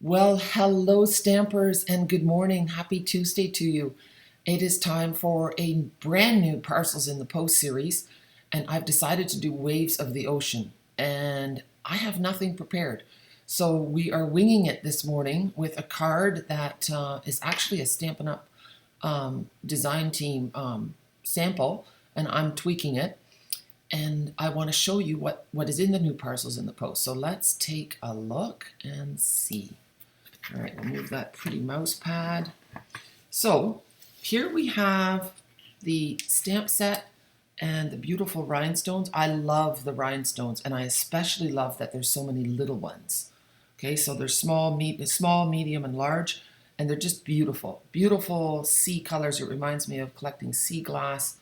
Well, hello, Stampers, and good morning. Happy Tuesday to you. It is time for a brand new Parcels in the Post series, and I've decided to do Waves of the Ocean, and I have nothing prepared. So we are winging it this morning with a card that is actually a Stampin' Up! Design team sample, and I'm tweaking it. And I want to show you what is in the new Parcels in the Post. So let's take a look and see. All right, we'll move that pretty mouse pad. So here we have the stamp set and the beautiful rhinestones. I love the rhinestones, and I especially love that there's so many little ones. Okay, so there's small, medium, and large, and they're just beautiful. Beautiful sea colors. It reminds me of collecting sea glass,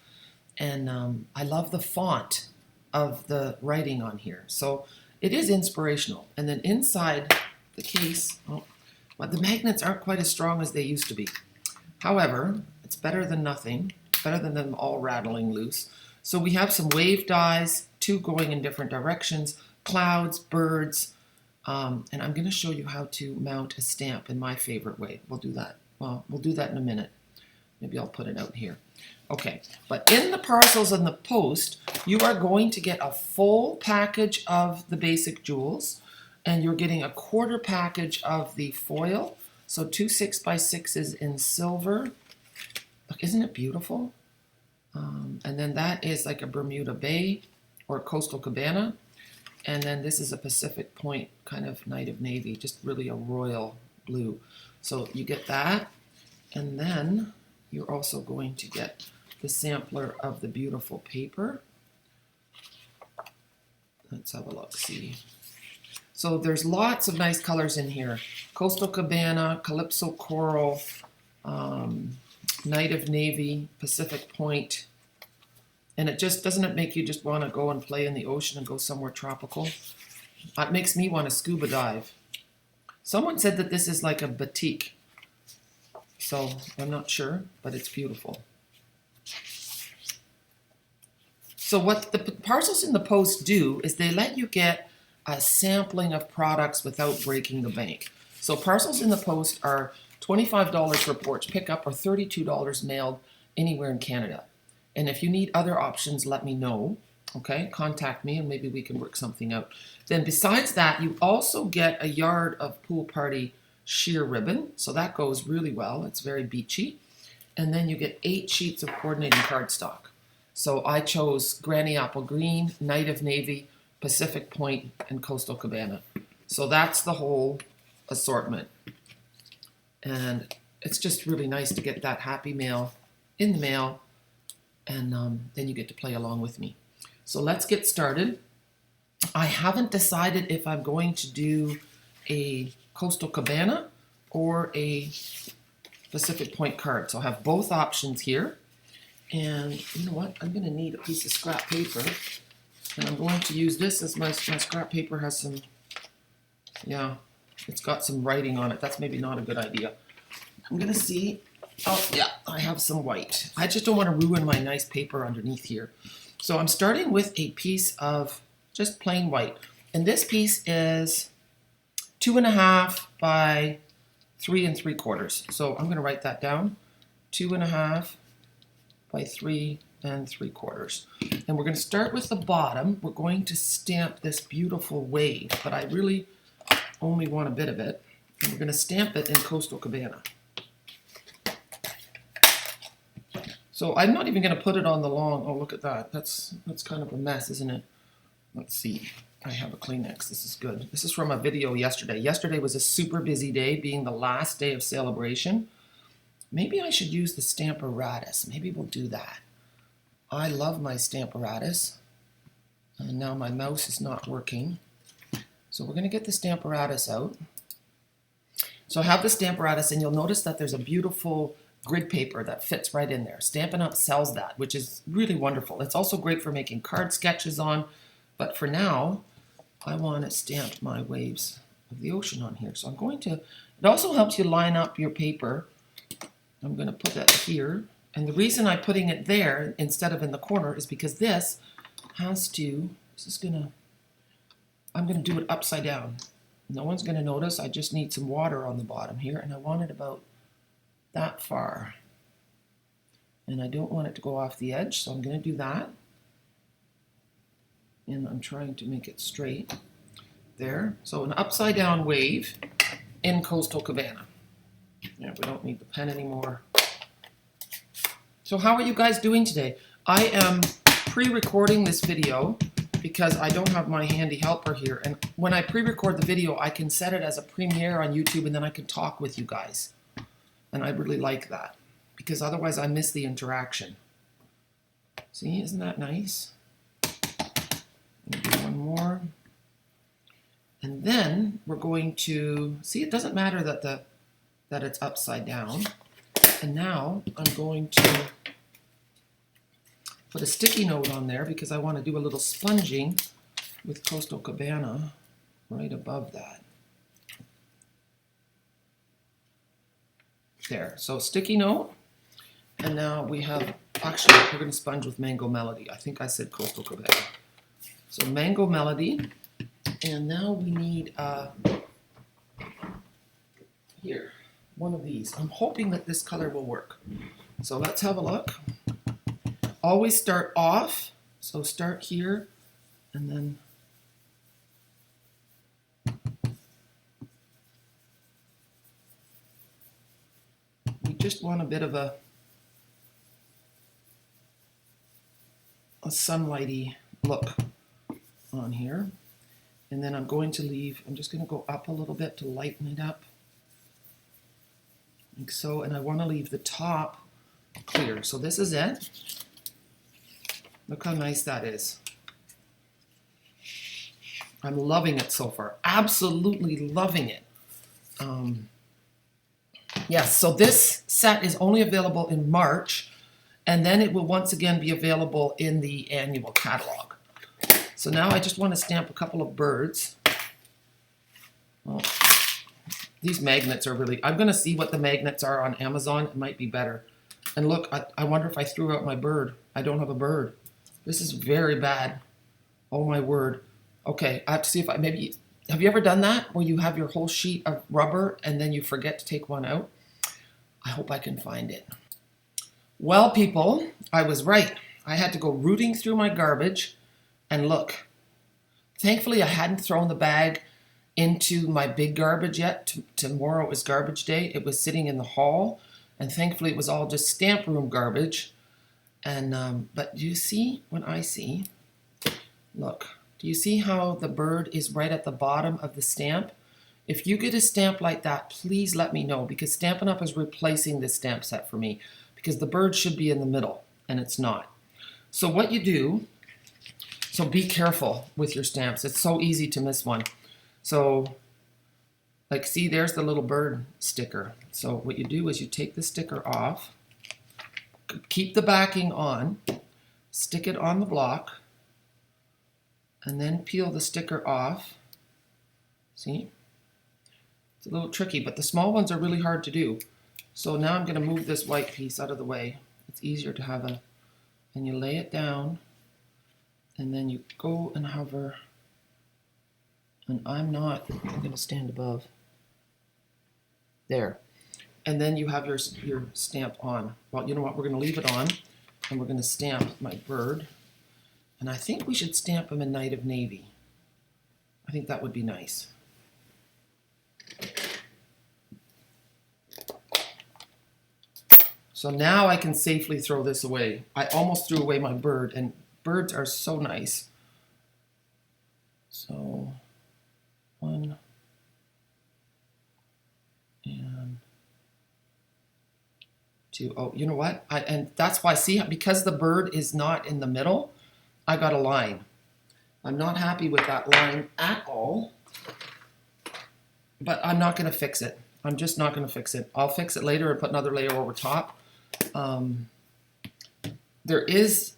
and I love the font of the writing on here. So it is inspirational. And then inside the case, but the magnets aren't quite as strong as they used to be. However, it's better than nothing, better than them all rattling loose. So we have some wave dies, two going in different directions, clouds, birds, and I'm going to show you how to mount a stamp in my favorite way. We'll do that. Well, we'll do that in a minute. Maybe I'll put it out here. Okay, but in the Parcels in the Post, you are going to get a full package of the basic jewels, and you're getting a quarter package of the foil. So two 6x6s in silver. Look, isn't it beautiful? And then that is like a Bermuda Bay or Coastal Cabana. And then this is a Pacific Point kind of Night of Navy, just really a royal blue. So you get that. And then you're also going to get the sampler of the beautiful paper. Let's have a look, see. So there's lots of nice colors in here. Coastal Cabana, Calypso Coral, Night of Navy, Pacific Point. And it just, doesn't it make you just want to go and play in the ocean and go somewhere tropical? It makes me want to scuba dive. Someone said that this is like a batik. So I'm not sure, but it's beautiful. So what the Parcels in the Post do is they let you get a sampling of products without breaking the bank. So Parcels in the Post are $25 for porch pickup or $32 mailed anywhere in Canada. And if you need other options, let me know. Okay, contact me and maybe we can work something out. Then besides that, you also get a yard of Pool Party sheer ribbon. So that goes really well. It's very beachy. And then you get 8 sheets of coordinating cardstock. So I chose Granny Apple Green, Night of Navy, Pacific Point, and Coastal Cabana. So that's the whole assortment. And it's just really nice to get that happy mail in the mail, and then you get to play along with me. So let's get started. I haven't decided if I'm going to do a Coastal Cabana or a Pacific Point card. So I have both options here. And you know what? I'm going to need a piece of scrap paper. And I'm going to use this as my scrap paper has some, yeah, it's got some writing on it. That's maybe not a good idea. I'm going to see. Oh, yeah, I have some white. I just don't want to ruin my nice paper underneath here. So I'm starting with a piece of just plain white. And this piece is 2.5 by 3 3/4. So I'm going to write that down. 2.5 by 3 3/4. And we're going to start with the bottom. We're going to stamp this beautiful wave, but I really only want a bit of it. And we're going to stamp it in Coastal Cabana. So I'm not even going to put it on the long. Oh, look at that. That's kind of a mess, isn't it? Let's see. I have a Kleenex. This is good. This is from a video yesterday. Yesterday was a super busy day, being the last day of celebration. Maybe I should use the Stamparatus. Maybe we'll do that. I love my Stamparatus. And now my mouse is not working. So we're going to get the Stamparatus out. So I have the Stamparatus, and you'll notice that there's a beautiful grid paper that fits right in there. Stampin' Up! Sells that, which is really wonderful. It's also great for making card sketches on, but for now, I want to stamp my waves of the ocean on here. So I'm going to, it also helps you line up your paper. I'm going to put that here. And the reason I'm putting it there instead of in the corner is because this has to, I'm going to do it upside down. No one's going to notice. I just need some water on the bottom here, and I want it about that far. And I don't want it to go off the edge, so I'm going to do that. And I'm trying to make it straight there. So an upside down wave in Coastal Cabana. Yeah, we don't need the pen anymore. So how are you guys doing today? I am pre-recording this video because I don't have my handy helper here. And when I pre-record the video, I can set it as a premiere on YouTube, and then I can talk with you guys. And I really like that because otherwise I miss the interaction. See, isn't that nice? Do one more. And then we're going to, see, it doesn't matter that it's upside down. And now I'm going to put a sticky note on there because I want to do a little sponging with Coastal Cabana right above that. There, so sticky note. And now we have, actually, we're going to sponge with Mango Melody. I think I said Coastal Cabana. So Mango Melody. And now we need, here, one of these. I'm hoping that this color will work. So let's have a look. Always start off. So start here and then we just want a bit of a sunlighty look on here. And then I'm going to leave, I'm just going to go up a little bit to lighten it up. Like so, and I want to leave the top clear. So this is it. Look how nice that is. I'm loving it so far. Absolutely loving it. Yes, so this set is only available in March, and then it will once again be available in the annual catalog. So now I just want to stamp a couple of birds. Oh, these magnets are really, I'm going to see what the magnets are on Amazon. It might be better. And look, I wonder if I threw out my bird. I don't have a bird. This is very bad. Oh my word. Okay, I have to see if I maybe, have you ever done that where you have your whole sheet of rubber and then you forget to take one out? I hope I can find it. Well, people, I was right. I had to go rooting through my garbage and look. Thankfully, I hadn't thrown the bag into my big garbage yet. Tomorrow is garbage day. It was sitting in the hall, and thankfully it was all just stamp room garbage. And but do you see what I see? Look, do you see how the bird is right at the bottom of the stamp? If you get a stamp like that, please let me know, because Stampin' Up! Is replacing this stamp set for me, because the bird should be in the middle, and it's not. So what you do, so be careful with your stamps. It's so easy to miss one. So, like, see, there's the little bird sticker. So what you do is you take the sticker off, keep the backing on, stick it on the block, and then peel the sticker off. See? It's a little tricky, but the small ones are really hard to do. So now I'm going to move this white piece out of the way. It's easier to have and you lay it down, and then you go and hover, and I'm going to stand above. There. And then you have your stamp on. Well, you know what? We're going to leave it on, and we're going to stamp my bird. And I think we should stamp him in Night of Navy. I think that would be nice. So now I can safely throw this away. I almost threw away my bird, and birds are so nice. So, 1 and 2. Oh, you know what? And that's why, see, because the bird is not in the middle, I got a line. I'm not happy with that line at all, but I'm not going to fix it. I'm just not going to fix it. I'll fix it later and put another layer over top.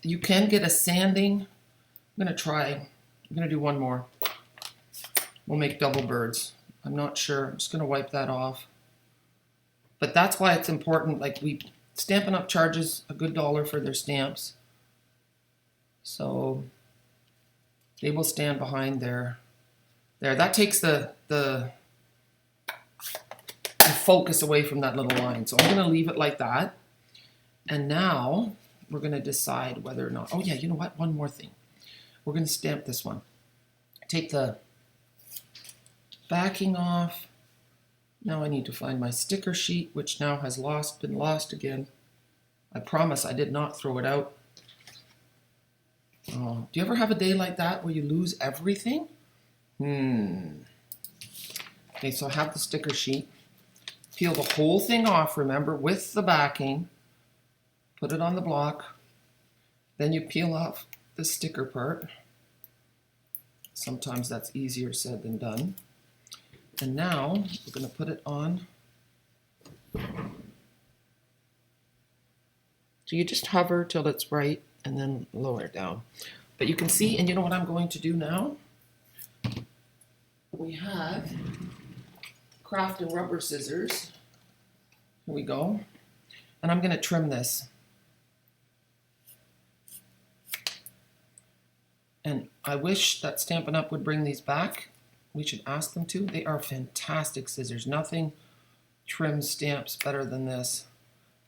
You can get a sanding. I'm going to try. I'm going to do one more. We'll make double birds. I'm not sure. I'm just going to wipe that off. But that's why it's important. Like, Stampin' Up! Charges a good $1 for their stamps. So they will stand behind their There, that takes the focus away from that little line. So I'm going to leave it like that. And now we're going to decide whether or not, oh yeah, you know what? One more thing. We're going to stamp this one. Take the backing off. Now I need to find my sticker sheet, which now has been lost again. I promise I did not throw it out. Oh, do you ever have a day like that where you lose everything? Okay, so I have the sticker sheet. Peel the whole thing off, remember, with the backing. Put it on the block. Then you peel off the sticker part. Sometimes that's easier said than done. And now we're going to put it on. So you just hover till it's right and then lower it down. But you can see, and you know what I'm going to do now? We have craft and rubber scissors. Here we go. And I'm going to trim this. And I wish that Stampin' Up! Would bring these back. We should ask them to. They are fantastic scissors. Nothing trims stamps better than this.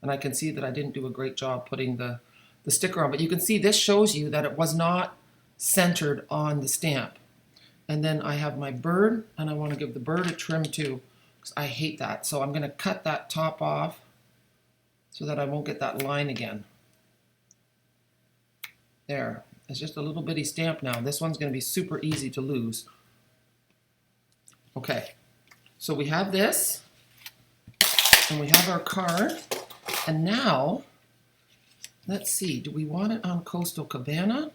And I can see that I didn't do a great job putting the sticker on. But you can see this shows you that it was not centered on the stamp. And then I have my bird, and I want to give the bird a trim too, because I hate that. So I'm going to cut that top off so that I won't get that line again. There. It's just a little bitty stamp now. This one's going to be super easy to lose. Okay, so we have this, and we have our card, and now, let's see, do we want it on Coastal Cabana,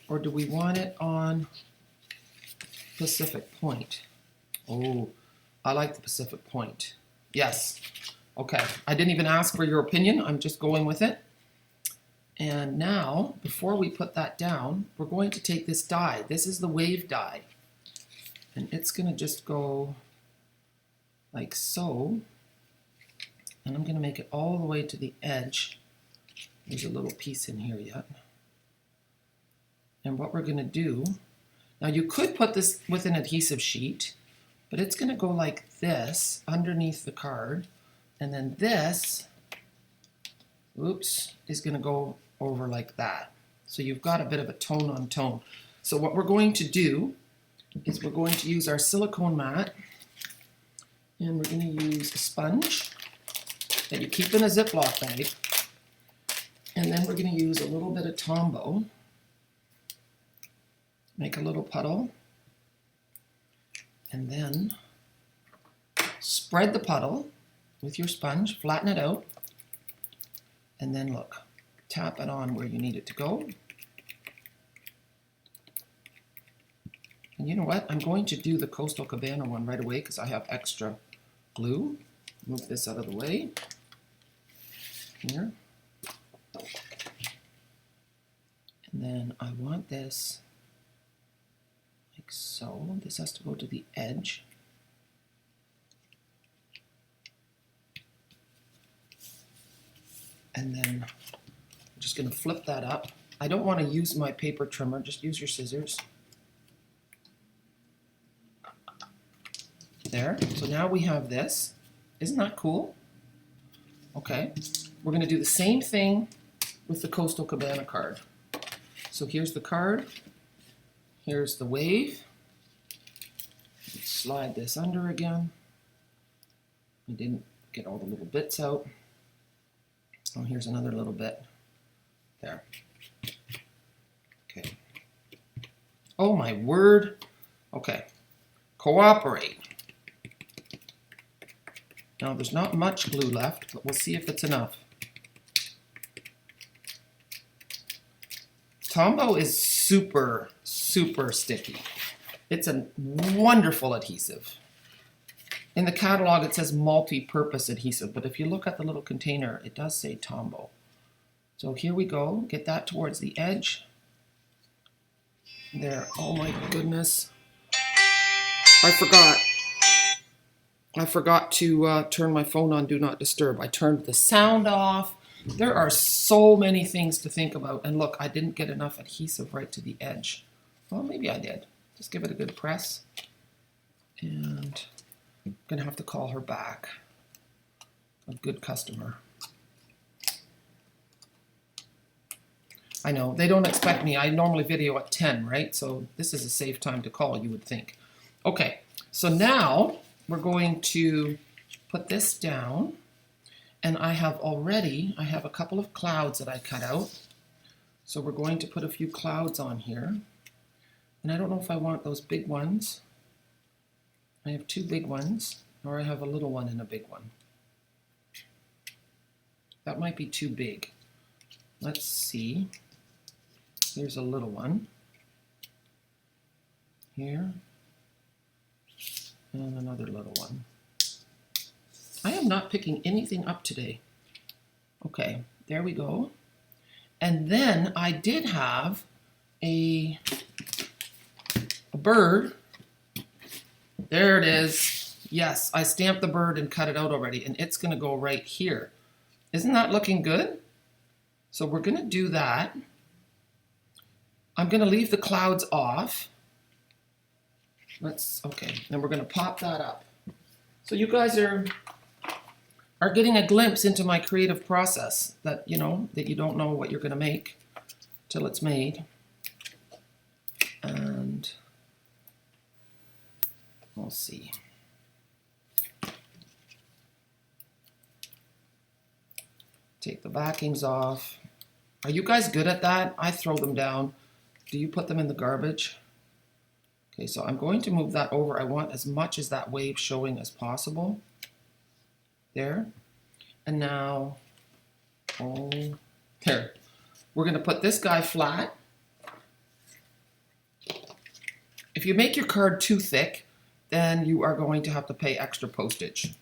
or do we want it on Pacific Point? Oh, I like the Pacific Point. Yes. Okay, I didn't even ask for your opinion. I'm just going with it. And now, before we put that down, we're going to take this die. This is the wave die. And it's going to just go like so. And I'm going to make it all the way to the edge. There's a little piece in here yet. And what we're going to do, now you could put this with an adhesive sheet, but it's going to go like this underneath the card. And then this, oops, is going to go over like that. So you've got a bit of a tone on tone. So what we're going to do is we're going to use our silicone mat, and we're going to use a sponge that you keep in a Ziploc bag, and then we're going to use a little bit of Tombow, make a little puddle, and then spread the puddle with your sponge, flatten it out, and then look, tap it on where you need it to go. And you know what? I'm going to do the Coastal Cabana one right away because I have extra glue. Move this out of the way. Here. And then I want this like so. This has to go to the edge. And then I'm just going to flip that up. I don't want to use my paper trimmer. Just use your scissors. There. So now we have this. Isn't that cool? Okay. We're going to do the same thing with the Coastal Cabana card. So here's the card. Here's the wave. Slide this under again. I didn't get all the little bits out. Oh, here's another little bit. There. Okay. Oh my word. Okay. Cooperate. Now there's not much glue left, but we'll see if it's enough. Tombow is super, super sticky. It's a wonderful adhesive. In the catalog it says multi-purpose adhesive, but if you look at the little container, it does say Tombow. So here we go. Get that towards the edge. There. Oh my goodness. I forgot to turn my phone on Do Not Disturb. I turned the sound off. There are so many things to think about. And look, I didn't get enough adhesive right to the edge. Well, maybe I did. Just give it a good press. And I'm going to have to call her back. A good customer. I know, they don't expect me. I normally video at 10, right? So this is a safe time to call, you would think. Okay, so now we're going to put this down. And I have a couple of clouds that I cut out. So we're going to put a few clouds on here. And I don't know if I want those big ones. I have two big ones, or I have a little one and a big one. That might be too big. Let's see. Here's a little one. Here. And another little one. I am not picking anything up today. Okay, there we go. And then I did have a bird. There it is. Yes, I stamped the bird and cut it out already, and it's going to go right here. Isn't that looking good? So we're going to do that. I'm going to leave the clouds off. Okay, then we're going to pop that up. So you guys are getting a glimpse into my creative process that you don't know what you're going to make till it's made. And we'll see. Take the backings off. Are you guys good at that? I throw them down. Do you put them in the garbage? Okay, so I'm going to move that over. I want as much as that wave showing as possible. There. And now, there. We're going to put this guy flat. If you make your card too thick, then you are going to have to pay extra postage.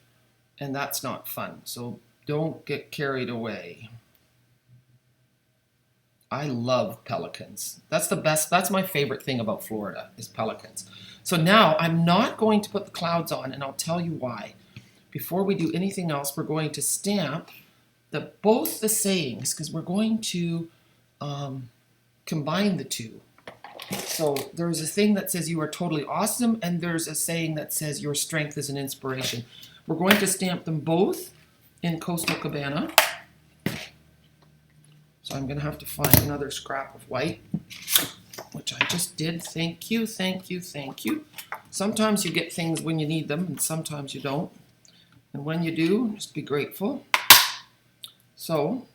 And that's not fun. So don't get carried away. I love pelicans. That's the best. That's my favorite thing about Florida is pelicans. So now I'm not going to put the clouds on, and I'll tell you why. Before we do anything else, we're going to stamp both the sayings because we're going to combine the two. So there's a thing that says you are totally awesome, and there's a saying that says your strength is an inspiration. We're going to stamp them both in Coastal Cabana. So I'm going to have to find another scrap of white, which I just did. Thank you, thank you, thank you. Sometimes you get things when you need them, and sometimes you don't. And when you do, just be grateful. So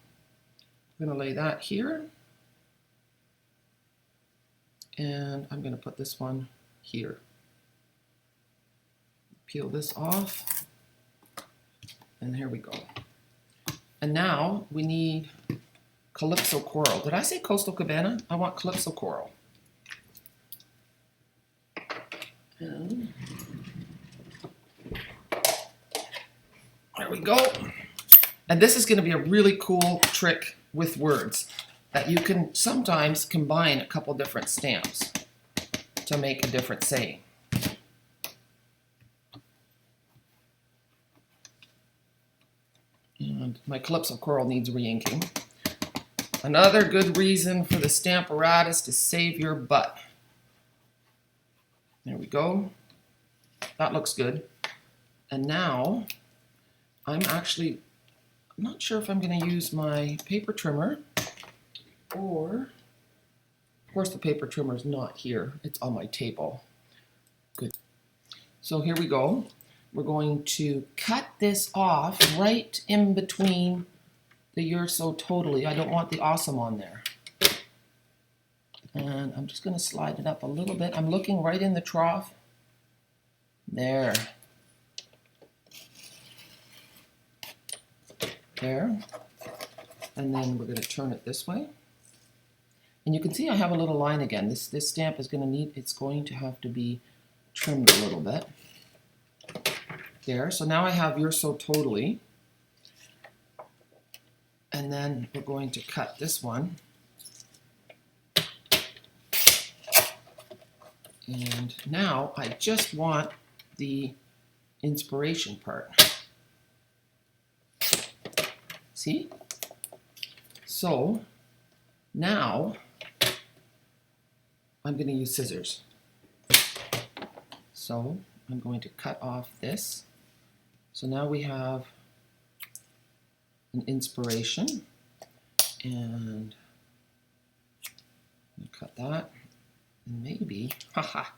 I'm going to lay that here. And I'm going to put this one here. Peel this off. And here we go. And now we need Calypso Coral. Did I say Coastal Cabana? I want Calypso Coral. And there we go. And this is going to be a really cool trick with words that you can sometimes combine a couple different stamps to make a different saying. And my Calypso Coral needs re-inking. Another good reason for the Stamparatus to save your butt. There we go. That looks good. And now I'm not sure if I'm going to use my paper trimmer or, of course the paper trimmer is not here. It's on my table. Good. So here we go. We're going to cut this off right in between the You're So Totally. I don't want the awesome on there. And I'm just going to slide it up a little bit. I'm looking right in the trough. There. There. And then we're going to turn it this way. And you can see I have a little line again. This stamp is going to have to be trimmed a little bit. There. So now I have You're So Totally. And then we're going to cut this one. And now I just want the inspiration part. See? So now I'm going to use scissors. So I'm going to cut off this. So now we have an inspiration, and cut that. And maybe, haha,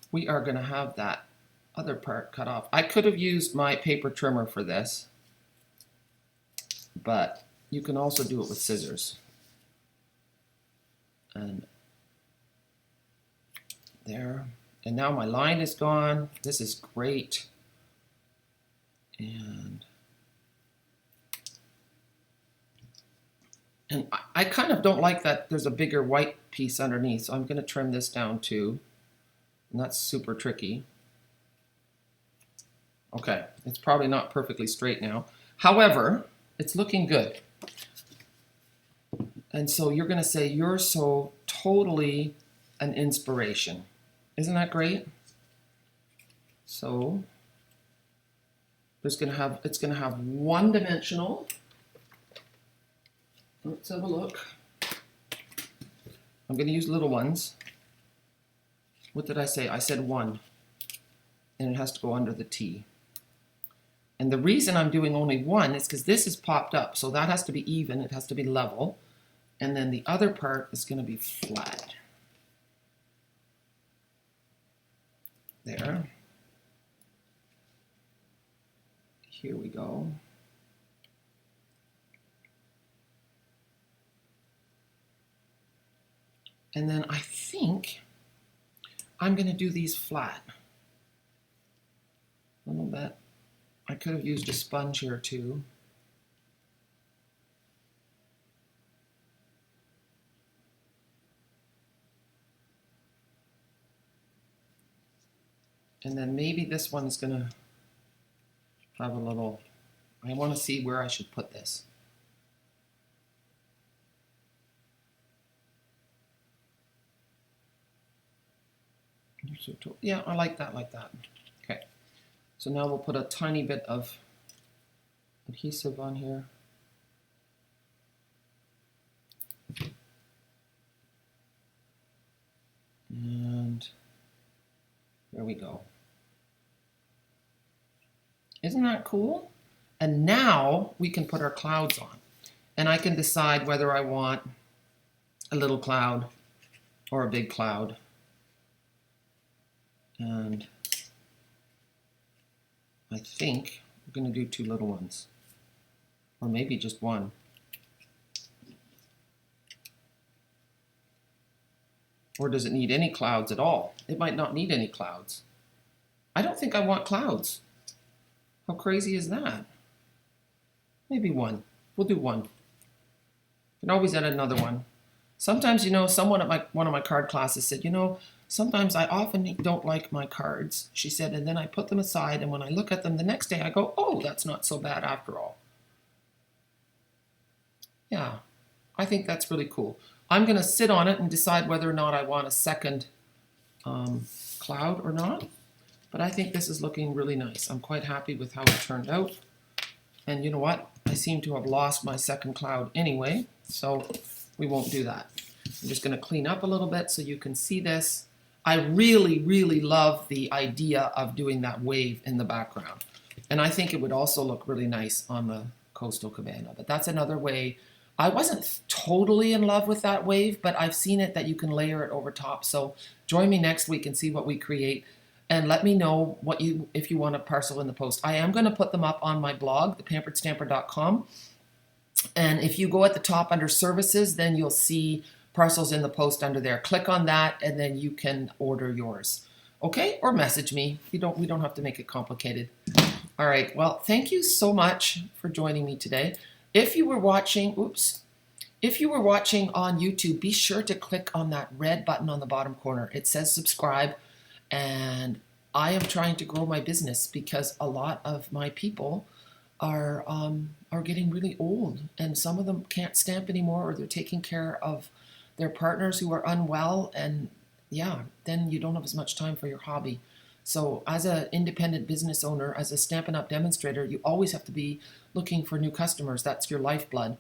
we are going to have that other part cut off. I could have used my paper trimmer for this, but you can also do it with scissors. And there. And now my line is gone. This is great. And I kind of don't like that there's a bigger white piece underneath, so I'm going to trim this down too. And that's super tricky. Okay, it's probably not perfectly straight now. However, it's looking good. And so you're going to say, you're so totally an inspiration. Isn't that great? So it's going to have one-dimensional. Let's have a look. I'm going to use little ones. What did I say? I said 1. And it has to go under the T. And the reason I'm doing only 1 is because this is popped up. So that has to be even. It has to be level. And then the other part is going to be flat. There. Here we go. And then I think I'm going to do these flat. A little bit. I could have used a sponge here too. And then maybe this one's going to have a little, I want to see where I should put this. Yeah, I like that, Okay, so now we'll put a tiny bit of adhesive on here. And there we go. Isn't that cool? And now we can put our clouds on. And I can decide whether I want a little cloud or a big cloud. And I think we're going to do 2 little ones. Or maybe just 1. Or does it need any clouds at all? It might not need any clouds. I don't think I want clouds. How crazy is that? Maybe 1. We'll do 1. You can always add another one. Sometimes, you know, someone at one of my card classes said, you know, sometimes I often don't like my cards, she said, and then I put them aside, and when I look at them the next day, I go, oh, that's not so bad after all. Yeah, I think that's really cool. I'm going to sit on it and decide whether or not I want a second cloud or not. But I think this is looking really nice. I'm quite happy with how it turned out. And you know what? I seem to have lost my second cloud anyway, so we won't do that. I'm just going to clean up a little bit so you can see this. I really, really love the idea of doing that wave in the background. And I think it would also look really nice on the coastal cabana. But that's another way. I wasn't totally in love with that wave, but I've seen it that you can layer it over top. So join me next week and see what we create. And let me know what if you want a parcel in the post. I am going to put them up on my blog, thepamperedstamper.com. And if you go at the top under services, then you'll see parcels in the post under there. Click on that and then you can order yours. Okay? Or message me. We don't have to make it complicated. All right. Well, thank you so much for joining me today. If you were watching, if you were watching on YouTube, be sure to click on that red button on the bottom corner. It says subscribe. And I am trying to grow my business because a lot of my people are getting really old, and some of them can't stamp anymore, or they're taking care of their partners who are unwell, and yeah, then you don't have as much time for your hobby. So as an independent business owner, as a Stampin' Up! Demonstrator, you always have to be looking for new customers. That's your lifeblood.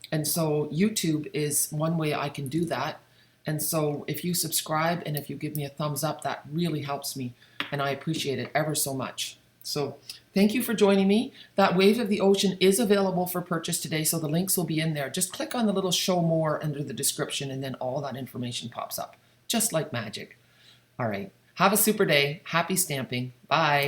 And so YouTube is one way I can do that. And so if you subscribe and if you give me a thumbs up, that really helps me, and I appreciate it ever so much. So thank you for joining me. That Waves of the Ocean is available for purchase today, so the links will be in there. Just click on the little show more under the description, and then all that information pops up, just like magic. All right. Have a super day. Happy stamping. Bye.